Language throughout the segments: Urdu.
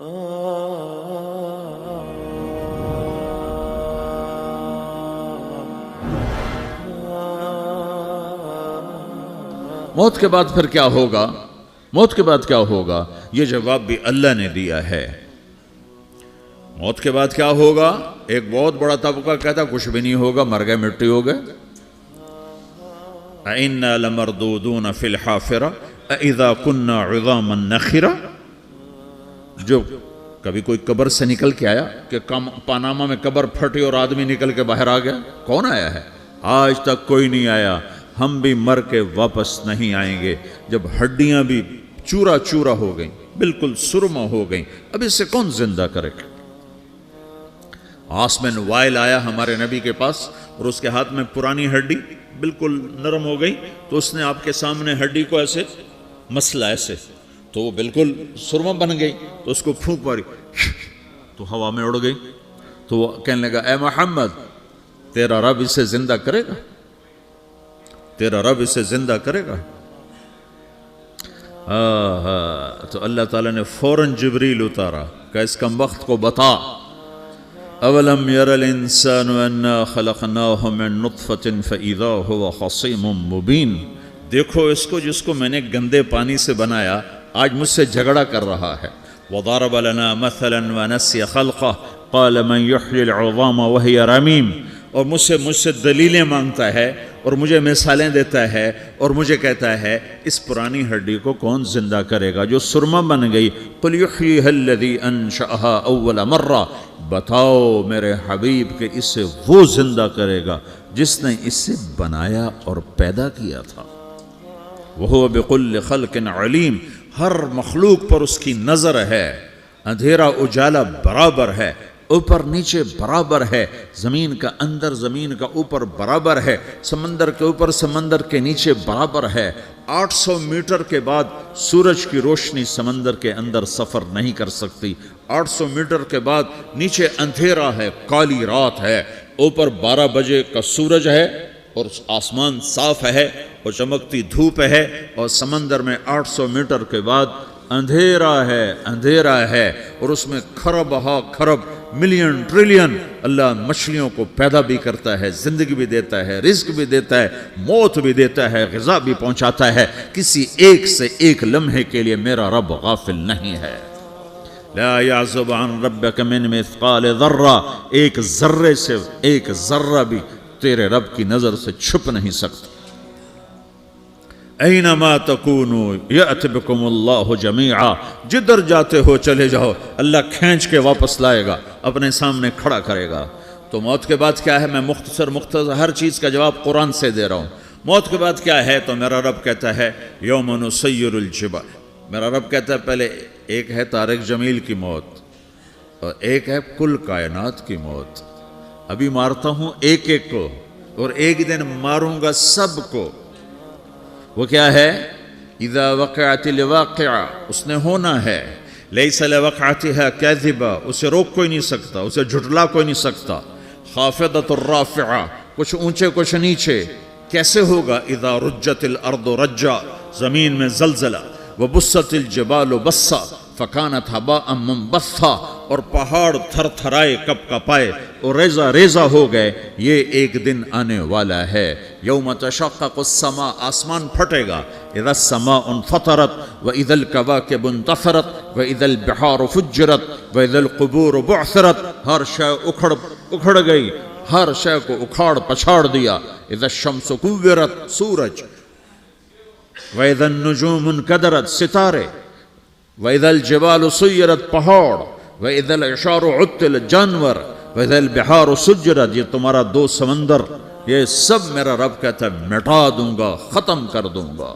موت کے بعد پھر کیا ہوگا؟ موت کے بعد کیا ہوگا؟ یہ جواب بھی اللہ نے دیا ہے۔ موت کے بعد کیا ہوگا؟ ایک بہت بڑا طبقہ کہتا کچھ بھی نہیں ہوگا، مر گئے، مٹی ہو گئے۔ اِنَّا لَمَرْدُودُونَ فِي الْحَافِرَةِ اِذَا كُنَّا عِظَامًا نَخِرَةً۔ جو کبھی کوئی قبر سے نکل کے آیا کہ پاناما میں قبر پھٹی اور آدمی نکل کے باہر آ گیا؟ کون آیا ہے؟ آج تک کوئی نہیں آیا۔ ہم بھی مر کے واپس نہیں آئیں گے۔ جب ہڈیاں بھی چورا چورا ہو گئیں، بالکل سرما ہو گئیں، اب اس سے کون زندہ کرے گا؟ آسمین وائل آیا ہمارے نبی کے پاس اور اس کے ہاتھ میں پرانی ہڈی بالکل نرم ہو گئی، تو اس نے آپ کے سامنے ہڈی کو ایسے مسلا، ایسے تو وہ بالکل سرما بن گئی، تو اس کو پھونک ماری تو ہوا میں اڑ گئی۔ تو وہ کہنے لگا اے محمد، تیرا رب اسے زندہ کرے گا؟ تیرا رب اسے زندہ کرے گا؟ تو اللہ تعالیٰ نے فوراً جبریل اتارا کہ اس کمبخت کو بتا، اولم یر الانسان انا خلقناہ من نطفۃ فاذا هو خصیم مبین۔ دیکھو اس کو جس کو میں نے گندے پانی سے بنایا، آج مجھ سے جھگڑا کر رہا ہے۔ وضرب لنا مثلا ونسی خلقہ قال من یحیی العظام وہی رمیم۔ اور مجھ سے دلیلیں مانگتا ہے اور مجھے مثالیں دیتا ہے اور مجھے کہتا ہے اس پرانی ہڈی کو کون زندہ کرے گا جو سرما بن گئی؟ قل یحییھا الذی انشأھا اول مرہ۔ بتاؤ میرے حبیب کہ اسے وہ زندہ کرے گا جس نے اسے بنایا اور پیدا کیا تھا۔ وہو بکل خلق علیم۔ ہر مخلوق پر اس کی نظر ہے، اندھیرا اجالا برابر ہے، اوپر نیچے برابر ہے، زمین کا اندر زمین کا اوپر برابر ہے، سمندر کے اوپر سمندر کے نیچے برابر ہے۔ 800 میٹر کے بعد سورج کی روشنی سمندر کے اندر سفر نہیں کر سکتی۔ 800 میٹر کے بعد نیچے اندھیرا ہے، کالی رات ہے، اوپر 12 بجے کا سورج ہے اور آسمان صاف ہے اور چمکتی دھوپ ہے، اور سمندر میں 800 میٹر کے بعد اندھیرا ہے اور اس میں کھرب ہا کھرب ملین ٹریلین اللہ مچھلیوں کو پیدا بھی کرتا ہے، زندگی بھی دیتا ہے، رزق بھی دیتا ہے، موت بھی دیتا ہے، غذا بھی پہنچاتا ہے۔ کسی ایک سے ایک لمحے کے لیے میرا رب غافل نہیں ہے۔ لا يعزب عن ربك من مثقال ذرہ، ایک ذرے سے ایک ذرہ بھی تیرے رب کی نظر سے چھپ نہیں سکتا۔ اینما تکونوا یأت بکم اللہ جمیعا۔ جدھر جاتے ہو چلے جاؤ، اللہ کھینچ کے واپس لائے گا، اپنے سامنے کھڑا کرے گا۔ تو موت کے بعد کیا ہے؟ میں مختصر ہر چیز کا جواب قرآن سے دے رہا ہوں۔ موت کے بعد کیا ہے؟ تو میرا رب کہتا ہے یوم نسیر الجبال۔ میرا رب کہتا ہے پہلے ایک ہے طارق جمیل کی موت اور ایک ہے کل کائنات کی موت۔ ابھی مارتا ہوں ایک ایک کو اور ایک دن ماروں گا سب کو۔ وہ کیا ہے؟ اذا وقعت الواقعہ، اس نے ہونا ہے۔ لیس لوقعتها کاذبہ، اسے روک کوئی نہیں سکتا، اسے جھٹلا کوئی نہیں سکتا۔ خافضۃ الرافعہ، کچھ اونچے کچھ نیچے۔ کیسے ہوگا؟ اذا رجت الارض رجا، زمین میں زلزلہ۔ وبست الجبال بسا فکانت ہباء منبثا، اور پہاڑ تھر تھرائے کپ کپائے اور ریزہ ریزہ ہو گئے۔ یہ ایک دن آنے والا ہے۔ یوم تشقق السماء، آسمان پھٹے گا۔ اذا السماء انفطرت واذا الكواكب انتثرت واذا البحار فجرت واذا القبور بعثرت۔ ہر شے اکھڑ گئی، ہر شے کو اکھاڑ پچھاڑ دیا۔ اذا الشمس كورت، سورج۔ واذا النجوم انكدرت، ستارے۔ وَإِذَا الْجِبَالُ سُيِّرَتْ، پہاڑ۔ وَإِذَا الْعِشَارُ عُطِّلَتْ، جانور۔ وَإِذَا الْبِحَارُ سُجِّرَتْ، یہ تمہارا دو سمندر، یہ سب میرا رب کہتا ہے مٹا دوں گا، ختم کر دوں گا،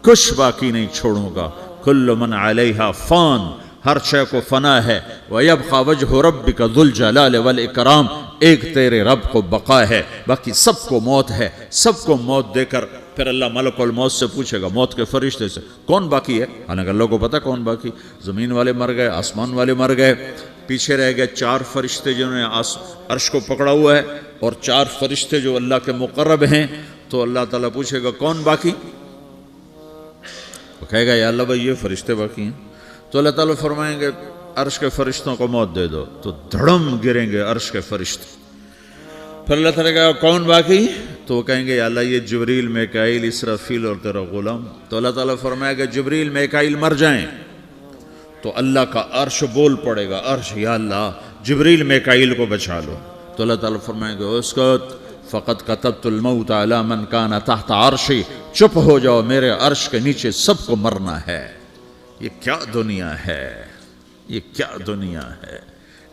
کچھ باقی نہیں چھوڑوں گا۔ كُلُّ مَنْ عَلَيْهَا فان، ہر شے کو فنا ہے۔ وَيَبْقَى وَجْهُ رَبِّكَ ذُو الْجَلَالِ وَالْإِكْرَامِ، ایک تیرے رب کو بقا ہے، باقی سب کو موت ہے۔ سب کو موت دے کر پھر اللہ ملک الموت سے پوچھے گا، موت کے فرشتے سے، کون باقی ہے؟ حالانکہ اللہ کو پتہ کون باقی۔ زمین والے مر گئے، آسمان والے مر گئے، پیچھے رہ گئے 4 فرشتے جنہوں نے عرش کو پکڑا ہوا ہے، اور 4 فرشتے جو اللہ کے مقرب ہیں۔ تو اللہ تعالیٰ پوچھے گا کون باقی؟ وہ کہے گا یا اللہ بھائی یہ فرشتے باقی ہیں۔ تو اللہ تعالیٰ فرمائیں گے عرش کے فرشتوں کو موت دے دو، تو دھڑم گریں گے عرش کے فرشتے۔ پھر اللہ تعالیٰ کہا کون باقی؟ تو وہ کہیں گے یا اللہ یہ جبریل، میکائیل، اسرافیل اور تیرا غلام۔ تو اللہ تعالیٰ فرمائے گا جبریل میکائیل مر جائیں، تو اللہ کا عرش بول پڑے گا، عرش یا اللہ جبریل میکائیل کو بچا لو۔ تو اللہ تعالیٰ فرمائے گا اسکت فقط کتبت الموت علی من کان تحت عرشی، چپ ہو جاؤ، میرے عرش کے نیچے سب کو مرنا ہے۔ یہ کیا دنیا ہے، یہ کیا دنیا ہے؟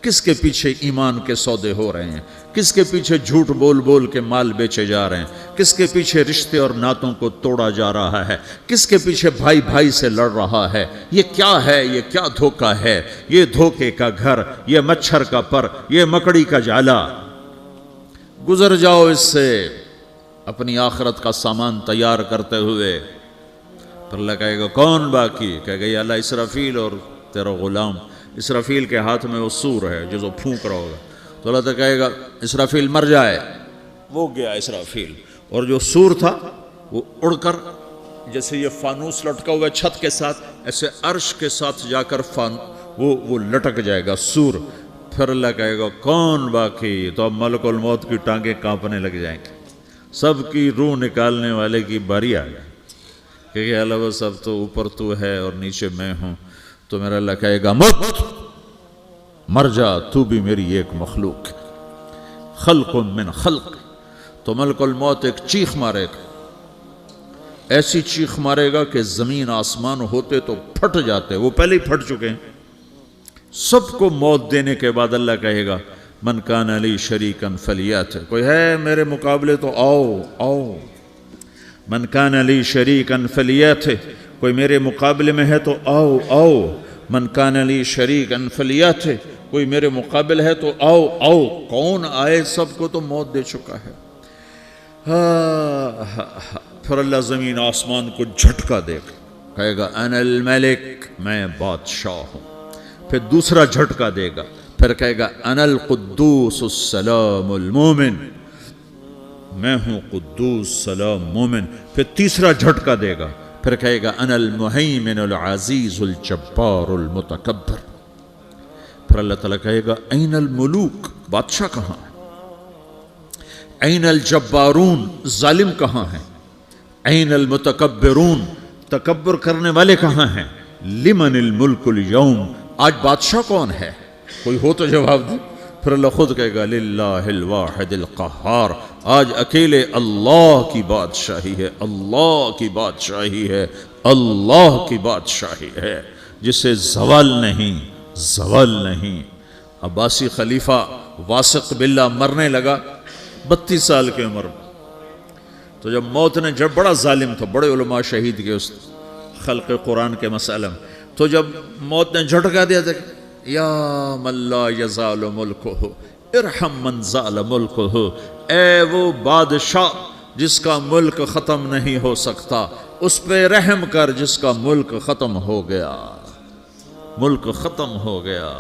کس کے پیچھے ایمان کے سودے ہو رہے ہیں؟ کس کے پیچھے جھوٹ بول بول کے مال بیچے جا رہے ہیں؟ کس کے پیچھے رشتے اور ناتوں کو توڑا جا رہا ہے؟ کس کے پیچھے بھائی بھائی سے لڑ رہا ہے؟ یہ کیا ہے؟ یہ کیا دھوکہ ہے؟ یہ دھوکے کا گھر، یہ مچھر کا پر، یہ مکڑی کا جالا۔ گزر جاؤ اس سے اپنی آخرت کا سامان تیار کرتے ہوئے۔ پھر اللہ کہے گا کون باقی؟ کہے گا یا اللہ اسرافیل اور تیرا غلام۔ اسرافیل کے ہاتھ میں وہ سور ہے جو پھونک رہا ہوگا، تو اللہ تعالیٰ کہے گا اسرافیل مر جائے، وہ گیا اسرافیل، اور جو سور تھا وہ اڑ کر جیسے یہ فانوس لٹکا ہوا ہے چھت کے ساتھ، ایسے عرش کے ساتھ جا کر وہ لٹک جائے گا سور۔ پھر اللہ کہے گا کون باقی؟ تو اب ملک الموت کی ٹانگیں کانپنے لگ جائیں گے، سب کی روح نکالنے والے کی باری آ گئی، کہ اللہ وہ سب تو اوپر تو ہے اور نیچے میں ہوں۔ تو میرا اللہ کہے گا مت، مر جا، تو بھی میری ایک مخلوق، خلق من خلق۔ تو ملک الموت ایک چیخ مارے گا، ایسی چیخ مارے گا کہ زمین آسمان ہوتے تو پھٹ جاتے، وہ پہلے ہی پھٹ چکے ہیں۔ سب کو موت دینے کے بعد اللہ کہے گا من کان لی شریکا فلیات، کوئی ہے میرے مقابلے تو آؤ آؤ۔ من کان لی شریکا فلیات، کوئی میرے مقابلے میں ہے تو آؤ آؤ۔ من کان لی شریکا فلیات، کوئی میرے مقابل ہے تو آؤ آؤ۔ کون آئے؟ سب کو تو موت دے چکا ہے۔ پھر اللہ زمین آسمان کو جھٹکا دے گا، کہے گا انا الملک، میں بادشاہ ہوں۔ پھر دوسرا جھٹکا دے گا، پھر کہے گا انا القدوس السلام المومن، میں ہوں قدوس سلام مومن۔ پھر تیسرا جھٹکا دے گا، پھر کہے گا انا المہیمن العزیز الجبار المتکبر۔ پھر اللہ تعالیٰ کہے گا این الملوک، بادشاہ کہاں ہے؟ این الجبارون، ظالم کہاں ہیں؟ این المتکبرون، تکبر کرنے والے کہاں ہیں؟ لمن الملک اليوم، آج بادشاہ کون ہے؟ کوئی ہو تو جواب دے۔ پھر اللہ خود کہے گا للہ الواحد القہار، آج اکیلے اللہ کی بادشاہی ہے، اللہ کی بادشاہی ہے، اللہ کی بادشاہی ہے، جسے زوال نہیں، زوال نہیں۔ عباسی خلیفہ واثق باللہ مرنے لگا 32 سال کی عمر میں، تو جب موت نے، جب بڑا ظالم تھا، بڑے علماء شہید کے اس خلق قرآن کے مسئلہ میں، تو جب موت نے جھٹکا دیا تھا یا من لا یزال ملکہ ارحم من زال ملکہ، اے وہ بادشاہ جس کا ملک ختم نہیں ہو سکتا، اس پہ رحم کر جس کا ملک ختم ہو گیا، ملک ختم ہو گیا۔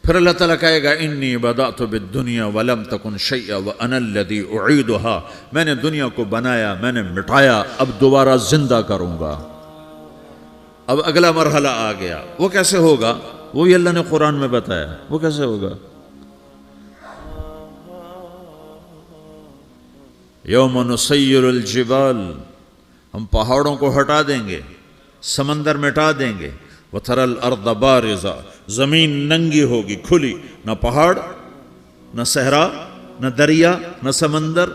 پھر اللہ تعالیٰ کہے گا انی بدأت بالدنیا ولم تکن شیئا وانا الذی اعیدہا، میں نے دنیا کو بنایا، میں نے مٹایا، اب دوبارہ زندہ کروں گا۔ اب اگلا مرحلہ آ گیا، وہ کیسے ہوگا؟ وہ بھی اللہ نے قرآن میں بتایا، وہ کیسے ہوگا؟ یوم نسیر الجبال، ہم پہاڑوں کو ہٹا دیں گے، سمندر مٹا دیں گے، وَتَرَى الْأَرْضَ بَارِزَةً، زمین ننگی ہوگی، کھلی، نہ پہاڑ، نہ صحرا، نہ دریا، نہ سمندر،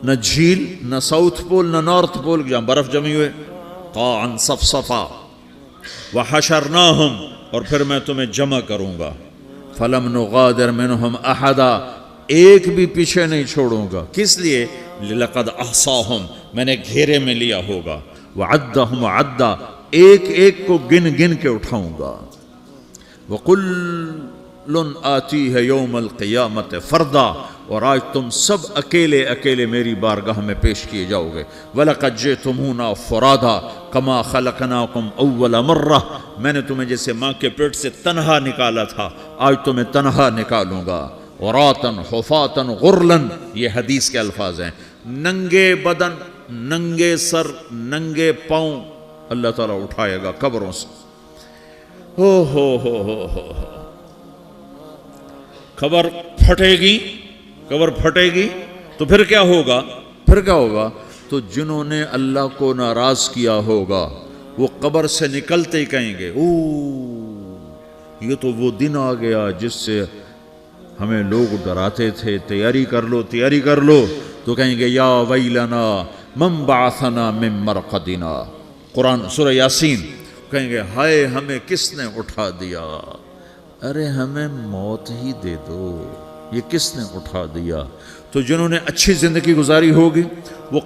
نہ جھیل، نہ ساؤتھ پول، نہ نارتھ پول جہاں برف جمی ہوئے، قاعًا صفصفا، وحشرناہم، اور پھر میں تمہیں جمع کروں گا، فلم نغادر منہم احدا، ایک بھی پیچھے نہیں چھوڑوں گا، کس لیے؟ لقد احصاہم، میں نے گھیرے میں لیا ہوگا، وعدہم عدا، ایک ایک کو گن گن کے اٹھاؤں گا، وَقُلٌ آتِيهَ يَوْمَ الْقِيَامَةِ فَرْدًا، اور آج تم سب اکیلے اکیلے میری بارگاہ میں پیش کیے جاؤ گے، وَلَقَدْ جِئْتُمُونَا فُرَادًا كَمَا خَلَقْنَاكُمْ أَوَّلَ مَرَّةٍ، میں نے تمہیں جیسے ماں کے پیٹ سے تنہا نکالا تھا، آج تمہیں تنہا نکالوں گا، عُرَاةً حُفَاةً غُرْلًا، یہ حدیث کے الفاظ ہیں، ننگے بدن، ننگے سر، ننگے پاؤں، اللہ تعالیٰ اٹھائے گا قبروں سے. ہو قبر پھٹے گی تو پھر کیا ہوگا؟ تو جنہوں نے اللہ کو ناراض کیا ہوگا وہ قبر سے نکلتے ہی کہیں گے یہ تو وہ دن آ گیا جس سے ہمیں لوگ ڈراتے تھے، تیاری کر لو. تو کہیں گے یا ویلنا من بعثنا من مرقدنا. قرآن سورہ یاسین. کہیں گے ہائے ہمیں کس نے اٹھا دیا. ارے ہمیں موت ہی دے دو، یہ کس نے اٹھا دیا. تو جنہوں نے اچھی زندگی گزاری ہوگی وہ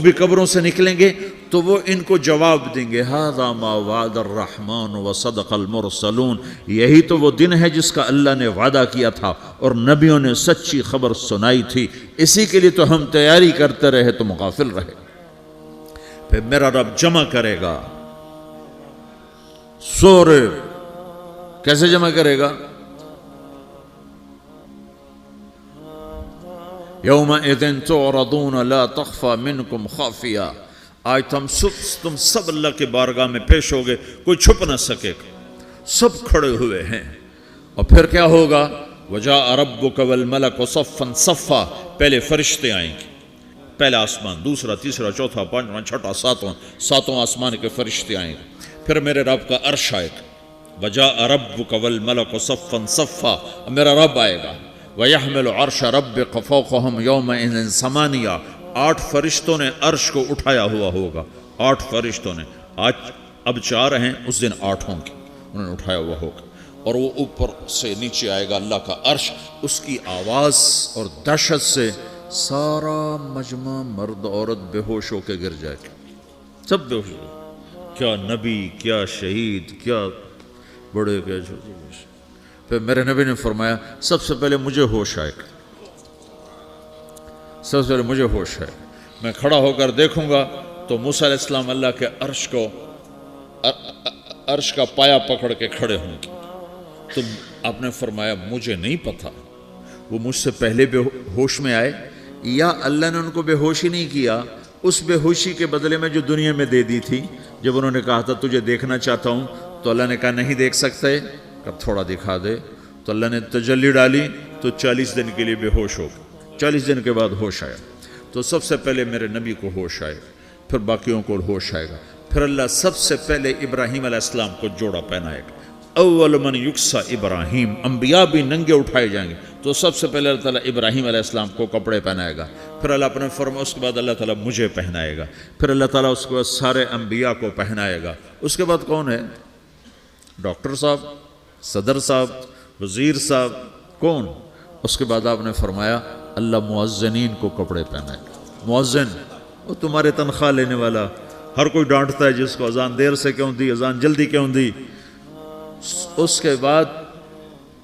بھی قبروں سے نکلیں گے تو وہ ان کو جواب دیں گے ھذا ما وعد الرحمن وصدق المرسلون. یہی تو وہ دن ہے جس کا اللہ نے وعدہ کیا تھا اور نبیوں نے سچی خبر سنائی تھی، اسی کے لیے تو ہم تیاری کرتے رہے، تم غافل رہے. پھر میرا رب جمع کرے گا سورے. کیسے جمع کرے گا؟ یومئذ تعرضون لا تخفى منکم خافیہ. آج تم سب اللہ کے بارگاہ میں پیش ہوگے، کوئی چھپ نہ سکے گا، سب کھڑے ہوئے ہیں. اور پھر کیا ہوگا؟ وجاء ربک والملک صفا صفا. پہلے فرشتے آئیں گے، پہلا آسمان، دوسرا، تیسرا، چوتھا، پانچواں، چھٹا، ساتواں آسمان کے فرشتے آئیں گے. پھر میرے رب کا عرش آئے گا. وجاء ربک والملک صفا صفا. میرا رب آئے گا. وَيَحْمِلُ عَرْشَ رَبِّكَ فَوْقَهُمْ يَوْمَئِذٍ ثَمَانِيَةٌ. 8 فرشتوں نے عرش کو اٹھایا ہوا ہوگا. 8 فرشتوں نے. اب 4 ہیں، اس دن 8 ہوں گے، انہوں نے اٹھایا ہوا ہوگا. اور وہ اوپر سے نیچے آئے گا اللہ کا عرش. اس کی آواز اور دہشت سے سارا مجمع مرد عورت بے ہوش ہو کے گر جائے گا، سب بے ہوش ہو. کیا نبی، کیا شہید، کیا بڑے، کیا چھوٹے. پھر میرے نبی نے فرمایا سب سے پہلے مجھے ہوش آئے گا، میں کھڑا ہو کر دیکھوں گا تو موسیٰ علیہ السلام اللہ کے عرش کا پایا پکڑ کے کھڑے ہوں گے. تو آپ نے فرمایا مجھے نہیں پتا وہ مجھ سے پہلے بے ہوش میں آئے یا اللہ نے ان کو بے ہوش ہی نہیں کیا. اس بے ہوشی کے بدلے میں جو دنیا میں دے دی تھی، جب انہوں نے کہا تھا تجھے دیکھنا چاہتا ہوں تو اللہ نے کہا نہیں دیکھ سکتے، اب تھوڑا دکھا دے. تو اللہ نے تجلی ڈالی تو 40 دن کے لیے بے ہوش ہو گئے. 40 دن کے بعد ہوش آیا. تو سب سے پہلے میرے نبی کو ہوش آئے، پھر باقیوں کو ہوش آئے گا. پھر اللہ سب سے پہلے ابراہیم علیہ السلام کو جوڑا پہنائے گا. اول من یکسا ابراہیم. انبیاء بھی ننگے اٹھائے جائیں گے تو سب سے پہلے اللہ تعالیٰ ابراہیم علیہ السلام کو کپڑے پہنائے گا. پھر اللہ اپنے فرما اس کے بعد اللہ تعالیٰ مجھے پہنائے گا. پھر اللہ تعالیٰ اس کے بعد سارے انبیاء کو پہنائے گا. اس کے بعد کون ہے؟ ڈاکٹر صاحب، صدر صاحب، وزیر صاحب، کون؟ اس کے بعد آپ نے فرمایا اللہ مؤذنین کو کپڑے پہنائے گا. مؤذن وہ تمہارے تنخواہ لینے والا. ہر کوئی ڈانٹتا ہے جس کو اذان دیر سے کیوں دی، اذان جلدی کیوں دی. اس کے بعد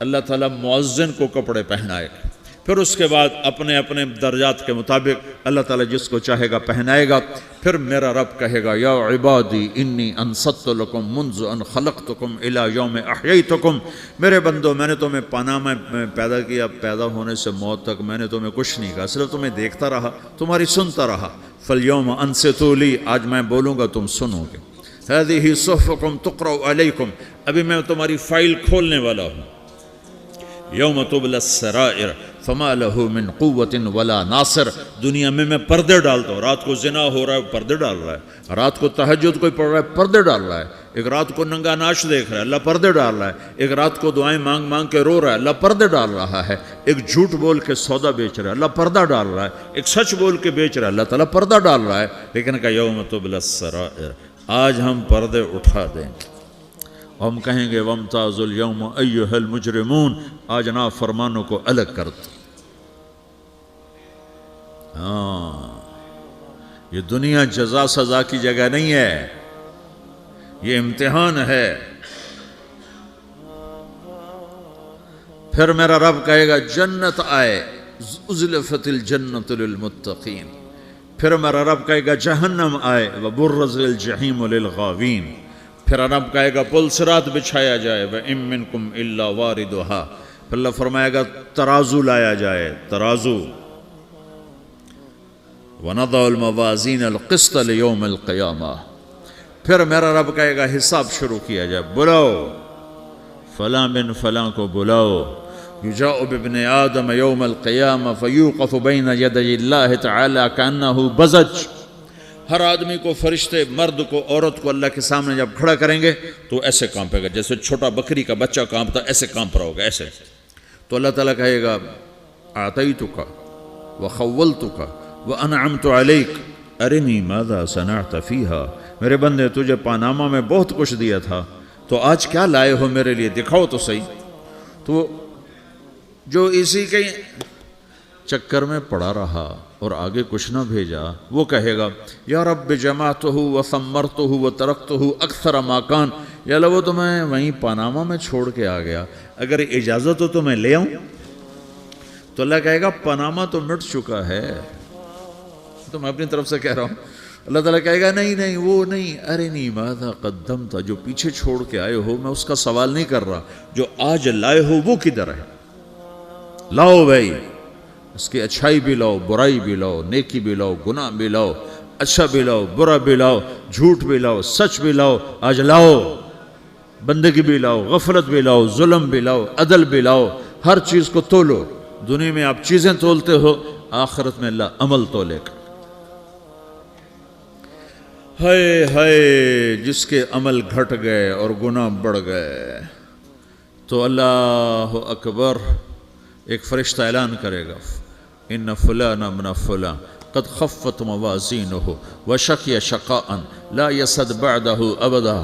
اللہ تعالیٰ مؤذن کو کپڑے پہنائے گا. پھر اس کے بعد اپنے اپنے درجات کے مطابق اللہ تعالیٰ جس کو چاہے گا پہنائے گا. پھر میرا رب کہے گا یا عبادی انی انصت لکم منذ ان خلقتکم الی یوم احییتکم. میرے بندو میں نے تمہیں پاناما میں پیدا کیا، پیدا ہونے سے موت تک میں نے تمہیں کچھ نہیں کہا، صرف تمہیں دیکھتا رہا، تمہاری سنتا رہا. فالیوم انصتوا لی. آج میں بولوں گا تم سنو گے. هذه صحفکم تقرأ علیکم. ابھی میں تمہاری فائل کھولنے والا ہوں. یوم تبلی السرائر فما له من قوت ولا ناصر. دنیا میں پردے ڈالتا ہوں. رات کو زنا ہو رہا ہے، پردے ڈال رہا ہے. رات کو تہجد کوئی پڑھ رہا ہے، پردے ڈال رہا ہے. ایک رات کو ننگا ناچ دیکھ رہا ہے، اللہ پردے ڈال رہا ہے. ایک رات کو دعائیں مانگ مانگ کے رو رہا ہے، اللہ پردے ڈال رہا ہے. ایک جھوٹ بول کے سودا بیچ رہا ہے، اللہ پردہ ڈال رہا ہے. ایک سچ بول کے بیچ رہا ہے، اللہ تعالیٰ پردہ ڈال رہا ہے. لیکن کہ یوم تبلی السرائر، آج ہم پردے اٹھا دیں گے. ہم کہیں گے وامتازوا اليوم ایھا المجرمون. آج نافرمانوں کو الگ کر دو. یہ دنیا جزا سزا کی جگہ نہیں ہے، یہ امتحان ہے. پھر میرا رب کہے گا جنت آئے، ازلفت الجنت للمتقین. پھر میرا رب کہے گا جہنم آئے، وبرز الجحیم للغاوین. پھر رب کہے گا پل صراط بچھایا جائے، وَإِن مِّنكُمْ إِلَّا وَارِدُهَا. پھر اللہ فرمائے گا ترازو لایا جائے، ترازو. وَنَضَعُ الْمَوَازِينَ الْقِسْطَ لِيَوْمِ الْقِيَامَةِ. پھر میرا رب کہے گا حساب شروع کیا جائے، بلاؤ فلاں بن فلاں کو بلاؤ، یجاء بابن آدم یوم القیامہ فیوقف بین یدی اللہ تعالی کانہ بزج۔ ہر آدمی کو، فرشتے، مرد کو، عورت کو اللہ کے سامنے جب کھڑا کریں گے تو ایسے کانپے گا جیسے چھوٹا بکری کا بچہ کانپتا، ایسے کانپ رہا ہوگا ایسے۔ تو اللہ تعالیٰ کہے گا اعطیتک وخولتک وانعمت علیک ارنی ماذا صنعت فیہا، میرے بندے تجھے پاناما میں بہت کچھ دیا تھا، تو آج کیا لائے ہو میرے لیے، دکھاؤ تو صحیح۔ تو جو اسی کے چکر میں پڑا رہا اور آگے کچھ نہ بھیجا، وہ کہے گا یا رب جمعتہ وثمرتہ وترکتہ اکثر ما کان، یا اللہ وہ تو میں وہیں پاناما میں چھوڑ کے آ گیا، اگر اجازت ہو تو میں لے آؤں؟ تو اللہ کہے گا پاناما تو مٹ چکا ہے، تو میں اپنی طرف سے کہہ رہا ہوں۔ اللہ تعالیٰ کہے گا نہیں نہیں وہ نہیں، ارنی ماذا قدمت، جو پیچھے چھوڑ کے آئے ہو میں اس کا سوال نہیں کر رہا، جو آج لائے ہو وہ کدھر ہے، لاؤ بھائی، اس کی اچھائی بھی لاؤ، برائی بھی لاؤ، نیکی بھی لاؤ، گناہ بھی لاؤ، اچھا بھی لاؤ، برا بھی لاؤ، جھوٹ بھی لاؤ، سچ بھی لاؤ، آج لاؤ، بندگی بھی لاؤ، غفلت بھی لاؤ، ظلم بھی لاؤ، عدل بھی لاؤ، ہر چیز کو تولو۔ دنیا میں آپ چیزیں تولتے ہو، آخرت میں اللہ عمل تولے گا۔ ہائے ہائے جس کے عمل گھٹ گئے اور گناہ بڑھ گئے، تو اللہ اکبر، ایک فرشتہ اعلان کرے گا ان فلان ابن فلان قد خفت موازینہ وشقی شقاء لا یسد بعدہ ابدا،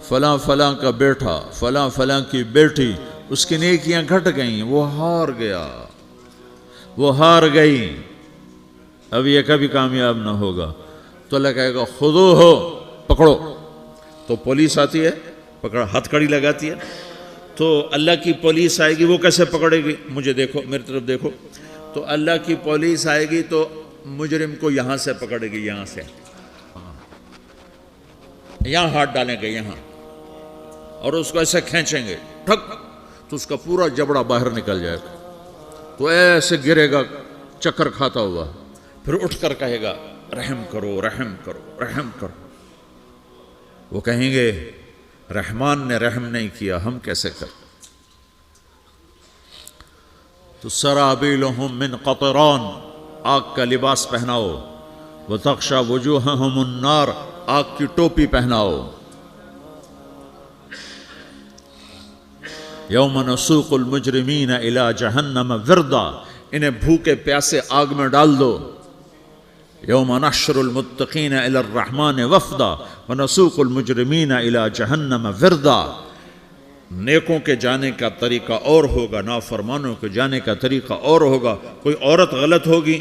فلاں فلاں کا بیٹا، فلاں فلاں کی بیٹی، اس کی نیکیاں گھٹ گئیں، وہ ہار گیا، وہ ہار گئی، اب یہ کبھی کامیاب نہ ہوگا۔ تو اللہ کہے گا خودو ہو، پکڑو۔ تو پولیس آتی ہے، پکڑا، ہتھ کڑی لگاتی ہے، تو اللہ کی پولیس آئے گی، وہ کیسے پکڑے گی؟ مجھے دیکھو، میری طرف دیکھو۔ تو اللہ کی پولیس آئے گی تو مجرم کو یہاں سے پکڑے گی، یہاں سے، یہاں ہاتھ ڈالیں گے یہاں، اور اس کو ایسے کھینچیں گے، ٹھک، تو اس کا پورا جبڑا باہر نکل جائے گا، تو ایسے گرے گا چکر کھاتا ہوا، پھر اٹھ کر کہے گا رحم کرو، رحم کرو، رحم کرو۔ وہ کہیں گے رحمان نے رحم نہیں کیا، ہم کیسے کریں؟ تو سرابیلہم من قطران، آگ کا لباس پہناؤ، وتغشا وجوہہم النار، آگ کی ٹوپی پہناؤ۔ یوم نسوق المجرمین الی جہنم وردا، انہیں بھوکے پیاسے آگ میں ڈال دو۔ یوم نحشر المتقین الی الرحمن وفدا ونسوق المجرمین الی جہنم وردا۔ نیکوں کے جانے کا طریقہ اور ہوگا، نافرمانوں کے جانے کا طریقہ اور ہوگا۔ کوئی عورت غلط ہوگی،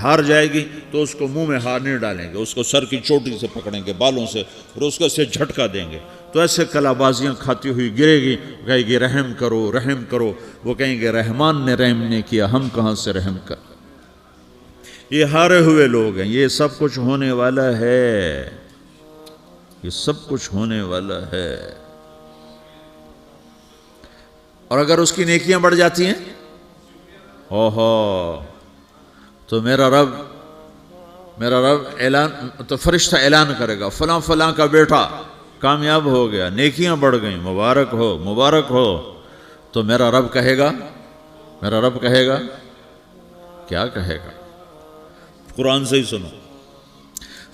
ہار جائے گی، تو اس کو منہ میں ہار نہیں ڈالیں گے، اس کو سر کی چوٹی سے پکڑیں گے، بالوں سے، اور اس کو سے جھٹکا دیں گے، تو ایسے کلا بازیاں کھاتی ہوئی گرے گی، کہے گی رحم کرو، رحم کرو۔ وہ کہیں گے رحمان نے رحم نہیں کیا، ہم کہاں سے رحم کر۔ یہ ہارے ہوئے لوگ ہیں، یہ سب کچھ ہونے والا ہے، یہ سب کچھ ہونے والا ہے۔ اور اگر اس کی نیکیاں بڑھ جاتی ہیں، اوہو، تو میرا رب اعلان، تو فرشتہ اعلان کرے گا فلاں فلاں کا بیٹا کامیاب ہو گیا، نیکیاں بڑھ گئیں، مبارک ہو، مبارک ہو۔ تو میرا رب کہے گا کیا کہے گا؟ قرآن سے ہی سنو۔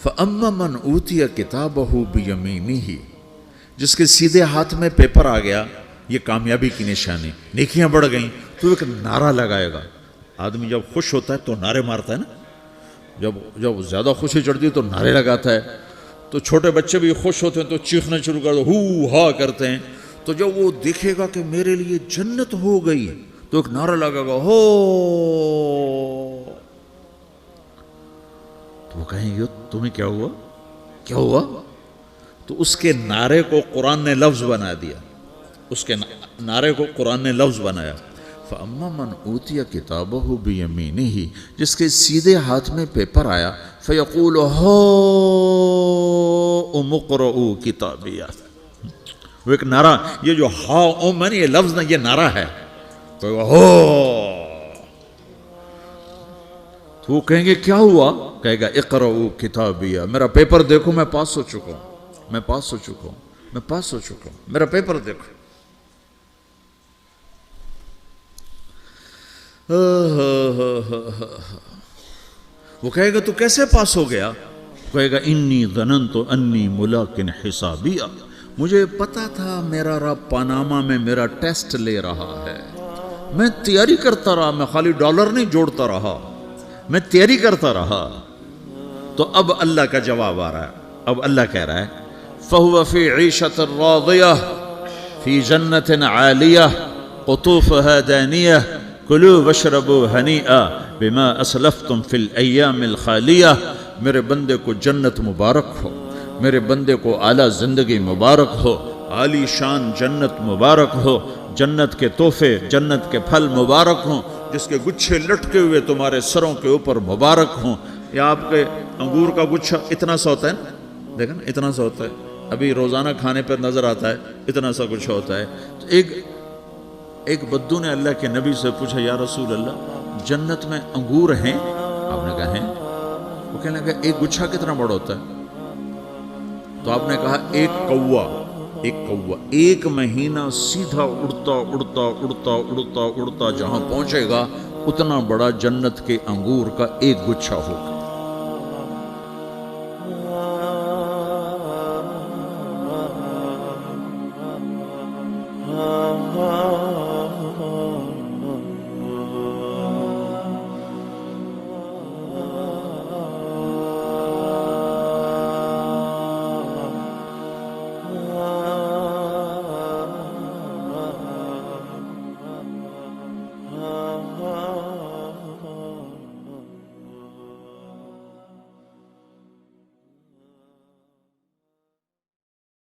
فَأَمَّا مَنْ أُوتِيَ كِتَابَهُ بِيَمِينِهِ، جس کے سیدھے ہاتھ میں پیپر آ گیا، یہ کامیابی کی نشانی، نیکیاں بڑھ گئیں، تو ایک نعرہ لگائے گا۔ آدمی جب خوش ہوتا ہے تو نعرے مارتا ہے نا، جب زیادہ خوشی چڑھتی ہے تو نعرے لگاتا ہے۔ تو چھوٹے بچے بھی خوش ہوتے ہیں تو چیخنا شروع کر دو، ہو ہا کرتے ہیں۔ تو جب وہ دیکھے گا کہ میرے لیے جنت ہو گئی، تو ایک نعرہ لگے گا، ہو، تو وہ کہیں گے تمہیں کیا ہوا، کیا ہوا؟ تو اس کے نعرے کو قرآن نے لفظ بنا دیا، اس کے نعرے کو قرآن نے لفظ بنایا۔ فَأَمَّا مَنْ أُوتِيَ كِتَابَهُ بِيَمِينِهِ، جس کے سیدھے ہاتھ میں پیپر آیا، فَيَقُولُ هَاؤْمُ اقْرَءُوا كِتَابِيَهْ، وہ ایک نعرہ، یہ جو ہا میں یہ لفظ نہ، یہ نعرہ ہے، تو وہ کہیں گے کیا ہوا؟ کہے گا اقرؤوا کتابیہ، میرا پیپر دیکھو، میں پاس ہو چکا ہوں، میں پاس ہو چکا ہوں، میں پاس ہو چکا ہوں، میرا پیپر دیکھو۔ وہ کہے گا تو کیسے پاس ہو گیا؟ کہے گا انی ظننت انی ملاقٍ حسابیہ، مجھے پتا تھا میرا رب پاناما میں میرا ٹیسٹ لے رہا ہے، میں تیاری کرتا رہا، میں خالی ڈالر نہیں جوڑتا رہا، میں تیاری کرتا رہا۔ تو اب اللہ کا جواب آ رہا ہے، اب اللہ کہہ رہا ہے فَهُوَ فِي عِيشَةٍ رَاضِيَةٍ فِي جَنَّةٍ عَالِيَةٍ قُطُوفُهَا دَانِيَةٌ کلوا واشربوا ہنیئا بما اسلفتم فی الایام الخالیہ۔ میرے بندے کو جنت مبارک ہو، میرے بندے کو اعلیٰ زندگی مبارک ہو، عالی شان جنت مبارک ہو، جنت کے تحفے، جنت کے پھل مبارک ہوں، جس کے گچھے لٹکے ہوئے تمہارے سروں کے اوپر مبارک ہوں۔ یا آپ کے انگور کا گچھا اتنا سا ہوتا ہے نا، دیکھیں نا اتنا سا ہوتا ہے، ابھی روزانہ کھانے پر نظر آتا ہے، اتنا سا گچھا ہوتا ہے۔ تو ایک بدو نے اللہ کے نبی سے پوچھا یا رسول اللہ جنت میں انگور ہیں؟ آپ نے کہا ہیں۔ وہ کہنے لگا ایک گچھا کتنا بڑا ہوتا ہے؟ تو آپ نے کہا ایک کوا ایک مہینہ سیدھا اڑتا اڑتا اڑتا اڑتا اڑتا جہاں پہنچے گا اتنا بڑا جنت کے انگور کا ایک گچھا ہوگا۔